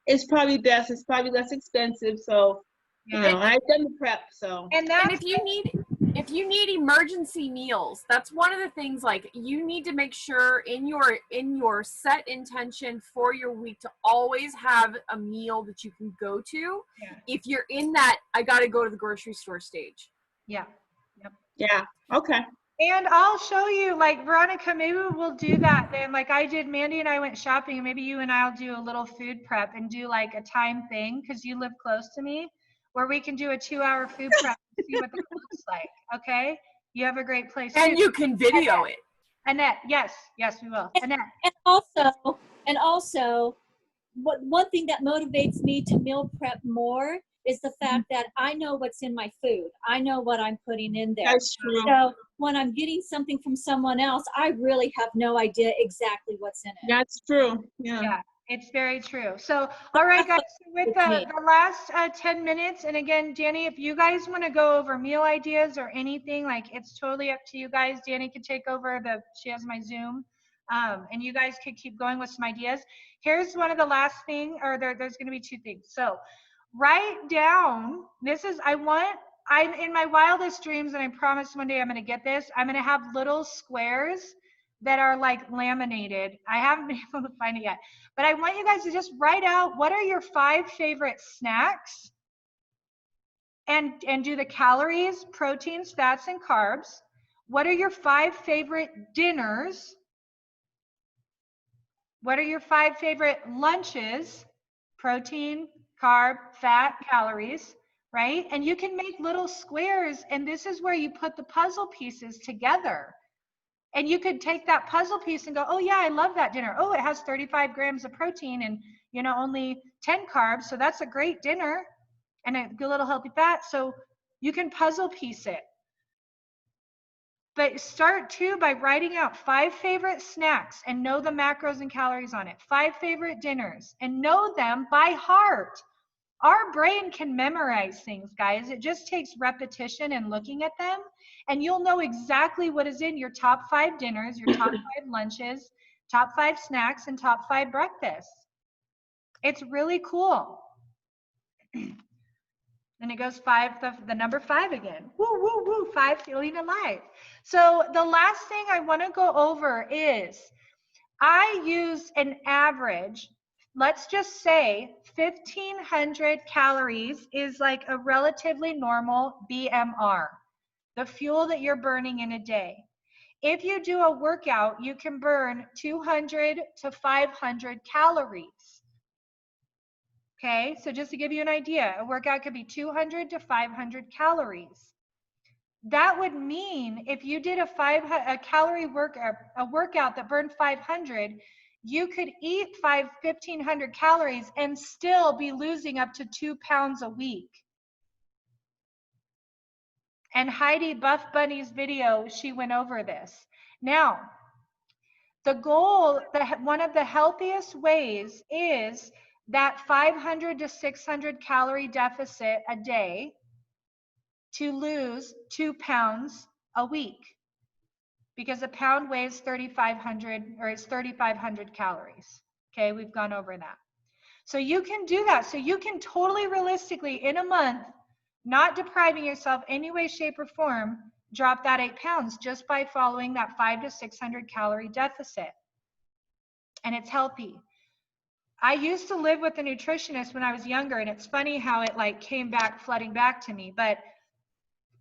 it's probably best. It's probably less expensive. So, you know, I've done the prep. So, and if you need emergency meals, that's one of the things. Like, you need to make sure in your set intention for your week to always have a meal that you can go to. If you're in that, I got to go to the grocery store stage. Yeah. Yep. Yeah. Okay. And I'll show you, like, Veronica, maybe we'll do that then. Like I did, Mandy and I went shopping, and maybe you and I'll do a little food prep and do like a time thing, because you live close to me, where we can do a 2-hour food prep and see what it looks like. Okay? You have a great place. And too. you can video it. Annette, yes, we will. Annette. And also, one thing that motivates me to meal prep more is the fact that I know what's in my food. I know what I'm putting in there. That's true. So when I'm getting something from someone else, I really have no idea exactly what's in it. That's true. Yeah. It's very true. So, all right, guys, so with the last 10 minutes, and again, Danny, if you guys want to go over meal ideas or anything, like, it's totally up to you guys. Danny could take over she has my Zoom, and you guys could keep going with some ideas. Here's one of the last thing, or there's going to be 2 things. So write down, I'm in my wildest dreams, and I promise one day I'm going to get this, I'm going to have little squares that are like laminated. I haven't been able to find it yet, but I want you guys to just write out what are your 5 favorite snacks, and do the calories, proteins, fats, and carbs. What are your 5 favorite dinners? What are your 5 favorite lunches? Protein, carb, fat, calories, right? And you can make little squares, and this is where you put the puzzle pieces together. And you could take that puzzle piece and go, oh yeah, I love that dinner. Oh, it has 35 grams of protein and, only 10 carbs. So that's a great dinner and a good little healthy fat. So you can puzzle piece it. But start too by writing out 5 favorite snacks and know the macros and calories on it. 5 favorite dinners and know them by heart. Our brain can memorize things, guys. It just takes repetition and looking at them, and you'll know exactly what is in your top 5 dinners, your top 5 lunches, top 5 snacks, and top 5 breakfasts. It's really cool. And it goes 5, the number 5 again. Woo, woo, woo, 5 feeling alive. So the last thing I want to go over is I use an average. Let's just say 1,500 calories is like a relatively normal BMR, the fuel that you're burning in a day. If you do a workout, you can burn 200 to 500 calories. Okay, so just to give you an idea, a workout could be 200 to 500 calories. That would mean if you did a calorie workout that burned 500, you could eat 1,500 calories and still be losing up to 2 pounds a week. And Heidi Buff Bunny's video, she went over this. Now, the goal, one of the healthiest ways is that 500 to 600 calorie deficit a day to lose 2 pounds a week, because a pound weighs 3,500 or it's 3,500 calories. Okay, we've gone over that. So you can do that. So you can totally realistically in a month, not depriving yourself any way, shape, or form, drop that 8 pounds just by following that 500 to 600 calorie deficit. And it's healthy. I used to live with a nutritionist when I was younger, and it's funny how it like came back flooding back to me, but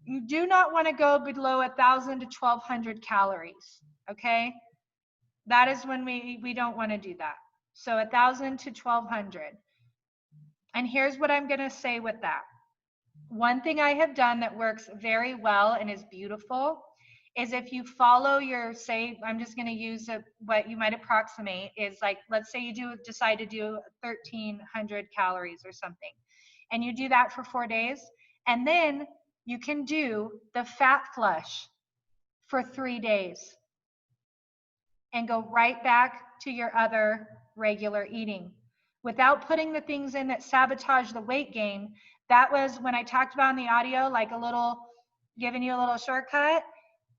you do not want to go below 1,000 to 1,200 calories, okay? That is when we don't want to do that. So 1,000 to 1,200. And here's what I'm going to say with that. One thing I have done that works very well and is beautiful is if you follow your, say, I'm just going to use what you might approximate is like, let's say you decide to do 1,300 calories or something, and you do that for 4 days, and then you can do the fat flush for 3 days and go right back to your other regular eating without putting the things in that sabotage the weight gain. That was when I talked about in the audio, like giving you a little shortcut.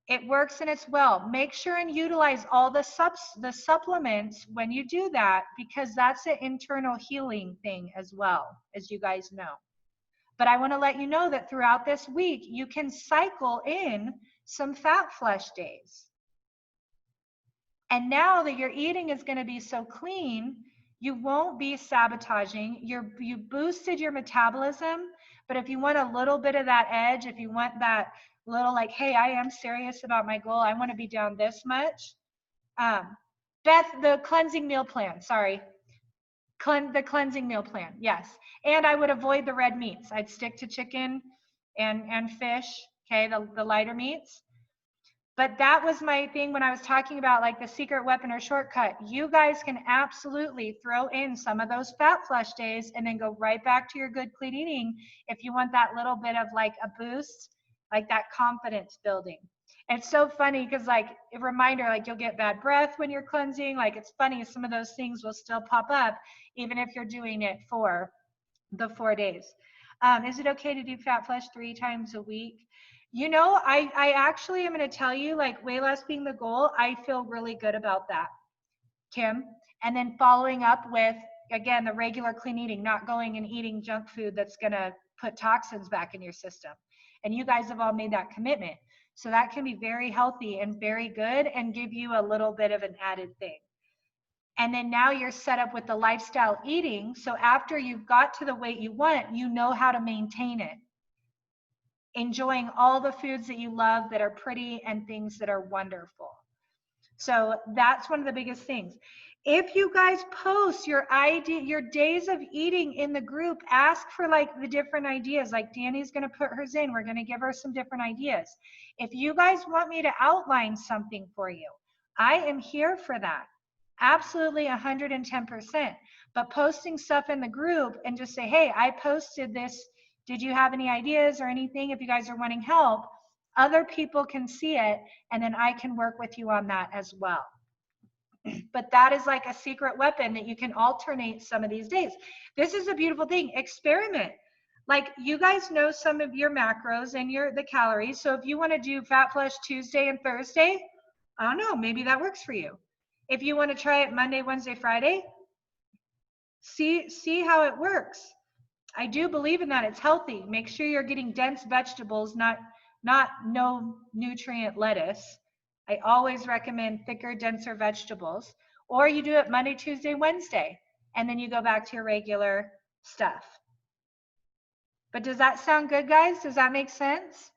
It works and it's well. Make sure and utilize all the supplements when you do that, because that's an internal healing thing as well, as you guys know. But I want to let you know that throughout this week, you can cycle in some fat flush days. And now that your eating is going to be so clean, you won't be sabotaging. You boosted your metabolism, but if you want a little bit of that edge, if you want that little like, hey, I am serious about my goal, I want to be down this much. Beth, the cleansing meal plan, sorry. The cleansing meal plan, yes. And I would avoid the red meats. I'd stick to chicken and fish, okay, the lighter meats. But that was my thing when I was talking about like the secret weapon or shortcut. You guys can absolutely throw in some of those fat flush days and then go right back to your good clean eating if you want that little bit of like a boost, like that confidence building. And it's so funny because like a reminder, like you'll get bad breath when you're cleansing. Like it's funny, some of those things will still pop up even if you're doing it for the 4 days. Is it okay to do fat flush 3 times a week? You know, I actually am going to tell you, like way less being the goal, I feel really good about that, Kim. And then following up with, again, the regular clean eating, not going and eating junk food that's going to put toxins back in your system. And you guys have all made that commitment. So that can be very healthy and very good and give you a little bit of an added thing. And then now you're set up with the lifestyle eating. So after you've got to the weight you want, you know how to maintain it. Enjoying all the foods that you love that are pretty and things that are wonderful. So that's one of the biggest things. If you guys post your days of eating in the group, ask for like the different ideas. Like Danny's going to put hers in. We're going to give her some different ideas. If you guys want me to outline something for you, I am here for that. Absolutely 110%. But posting stuff in the group and just say, hey, I posted this. Did you have any ideas or anything? If you guys are wanting help, other people can see it, and then I can work with you on that as well. But that is like a secret weapon that you can alternate some of these days. This is a beautiful thing. Experiment. Like you guys know some of your macros and the calories. So if you want to do fat flush Tuesday and Thursday, I don't know, maybe that works for you. If you want to try it Monday, Wednesday, Friday, see how it works. I do believe in that. It's healthy. Make sure you're getting dense vegetables, not no nutrient lettuce. I always recommend thicker, denser vegetables. Or you do it Monday, Tuesday, Wednesday, and then you go back to your regular stuff. But does that sound good, guys? Does that make sense?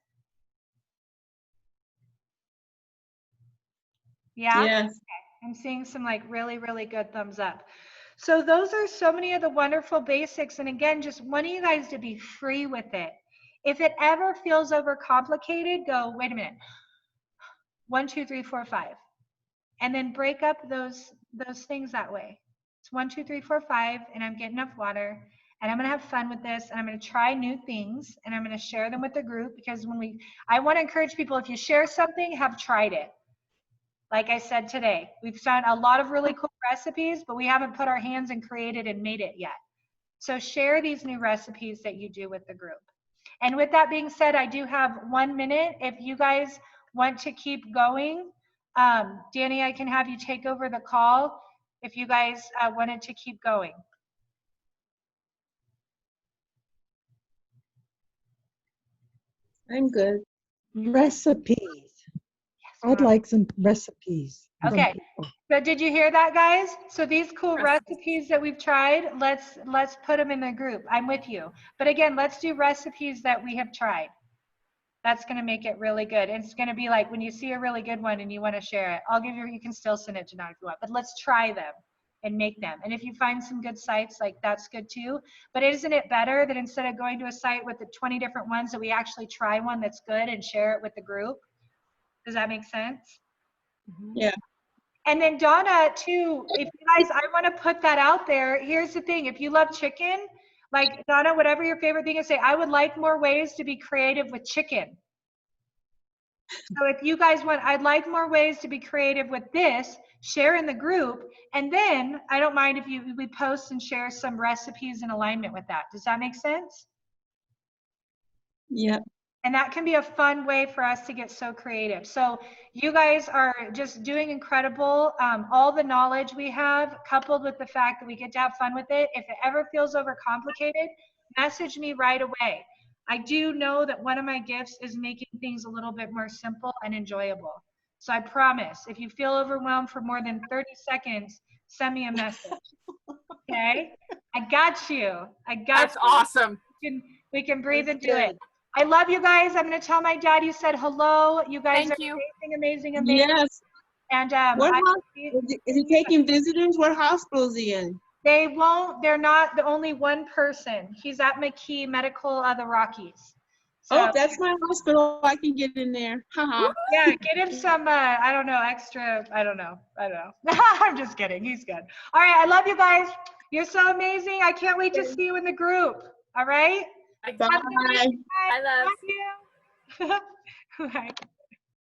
Yeah? Yes. I'm seeing some like really, really good thumbs up. So those are so many of the wonderful basics. And again, just wanting you guys to be free with it. If it ever feels overcomplicated, go, wait a minute. 1, 2, 3, 4, 5. And then break up those things that way. It's 1, 2, 3, 4, 5, and I'm getting enough water. And I'm gonna have fun with this, and I'm gonna try new things, and I'm gonna share them with the group, because I want to encourage people, if you share something, have tried it. Like I said today, we've done a lot of really cool recipes, but we haven't put our hands and created and made it yet. So share these new recipes that you do with the group. And with that being said, I do have 1 minute. If you guys want to keep going, Danny, I can have you take over the call if you guys wanted to keep going. I'm good. Recipes. I'd like some recipes. from Okay. people. So did you hear that, guys? So these cool recipes that we've tried, let's put them in the group. I'm with you. But again, let's do recipes that we have tried. That's going to make it really good. And it's going to be like when you see a really good one and you want to share it, you can still send it to Not If You Want, but let's try them and make them. And if you find some good sites, like that's good too. But isn't it better that instead of going to a site with the 20 different ones, that we actually try one that's good and share it with the group? Does that make sense? Yeah. And then Donna too, if you guys, I want to put that out there. Here's the thing. If you love chicken, like Donna, whatever your favorite thing is, say, I would like more ways to be creative with chicken. So if you guys want, I'd like more ways to be creative with this, share in the group. And then I don't mind if we post and share some recipes in alignment with that. Does that make sense? Yeah. And that can be a fun way for us to get so creative. So you guys are just doing incredible. All the knowledge we have, coupled with the fact that we get to have fun with it. If it ever feels overcomplicated, message me right away. I do know that one of my gifts is making things a little bit more simple and enjoyable. So I promise, if you feel overwhelmed for more than 30 seconds, send me a message. Okay? I got you. That's awesome. We can breathe and do it. I love you guys. I'm going to tell my dad you said hello. You guys are amazing. Yes. And is he taking visitors? What hospital is he in? they won't. They're not the only one person. He's at McKee Medical of the Rockies. So, that's my hospital. I can get in there. Haha. Yeah, get him some, I don't know, extra, I don't know. I'm just kidding. He's good. All right. I love you guys. You're so amazing. I can't wait to see you in the group. All right. Bye. I love you. Bye.